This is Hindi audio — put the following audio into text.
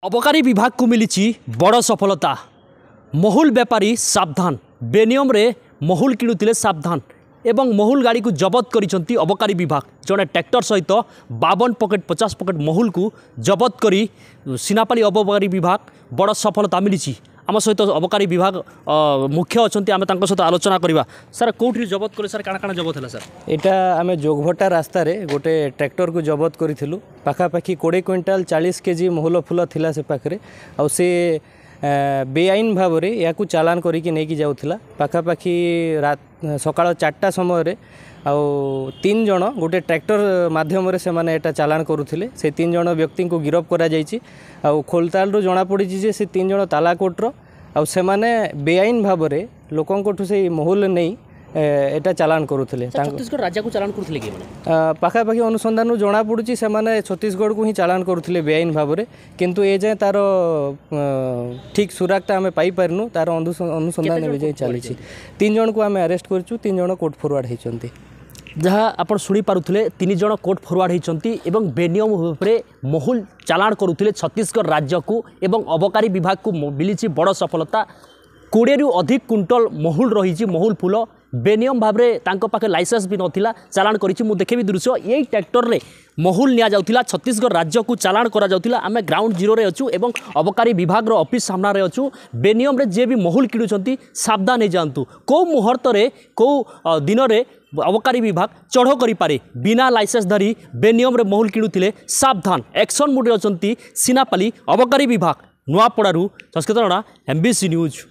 अबकारी विभाग को मिली बड़ सफलता। महुल बेपारी सावधान, बेनियम रे महुल किणुतिले सावधान एवं महुल गाड़ी को जबत करिसंती अबकारी विभाग। जड़े ट्रैक्टर सहित 52 पकेट 50 पकेट महुल को जबत करी सिनापाली अबकारी विभाग बड़ सफलता मिली। आम सहित अबकारी विभाग मुख्य अच्छा आम सहित आलोचना करवा। सर कौटी जबत कर सर काଣା जबत है सर? यहाँ आम जोगभटा रास्तार गोटे ट्रैक्टर को जबत करूँ। पाखापाखि 20 क्विंटाल 40 केजी महूल फूल थिला से पाखे आसे बेआईन भाव में या चालान करके नहीं जाऊला। पाखापाखि सकाळ 4टा समय आउ 3 जन गोटे ट्रैक्टर माध्यम से माने एटा चालान करुथिले। से 3 जन व्यक्ति को गिरफ करा जायछि। आउ खोलताल जना पड़ी जे से 3 जन तालाकोटर आउ से माने बेआईन भाव में लोकंठू से महूल नहीं एटा चालान करुथिले। छत्तीसगढ़ राज्य को चालान करुथिले कि पाखापाखि अनुसंधान जना पड़ी से माने छत्तीसगढ़ को ही चालान करुथिले बेआईन भाव में। किंतु ए जाए तार ठीक सुरागटा आम पाई पारनु। तार अनुसंधान ए चली 3 जन को आम अरेस्ट करछु। 3 जन कोर्ट फॉरवर्ड होइचंती। जहाँ आप शुणी पारुथिले 3 जन कोर्ट फॉरवर्ड होइचंती एवं बेनियम भाव महुल चालान करुथिले छत्तीसगढ़ राज्य को एवं अबकारी विभाग को मिली बड़ सफलता। 20 रु अधिक क्विंटल महुल रही महुल फूल बेनियम भाव में पाखे लाइसेंस भी नथिला चालान करिछि। मु देखेबी दृश्य यही ट्रैक्टर रे महुल निया जाउथिला छत्तीसगढ़ राज्य को चालान करा जाउथिला। आमे ग्राउंड जीरो रे अछु एवं अबकारी विभाग रो ऑफिस सामना रे अछु। बेनियम रे जे भी महुल किणुचंती सावधान हे जांतु। को मुहूर्त रे को दिन रे अबकारी विभाग चढ़ करि पारे। बिना लाइसेंस धरी बेनियम रे महुल किणुथिले सावधान। एक्शन मोड रे अछंती सिनापाली अबकारी विभाग। नुआपड़ारू संस्कृत एमबीसी न्यूज।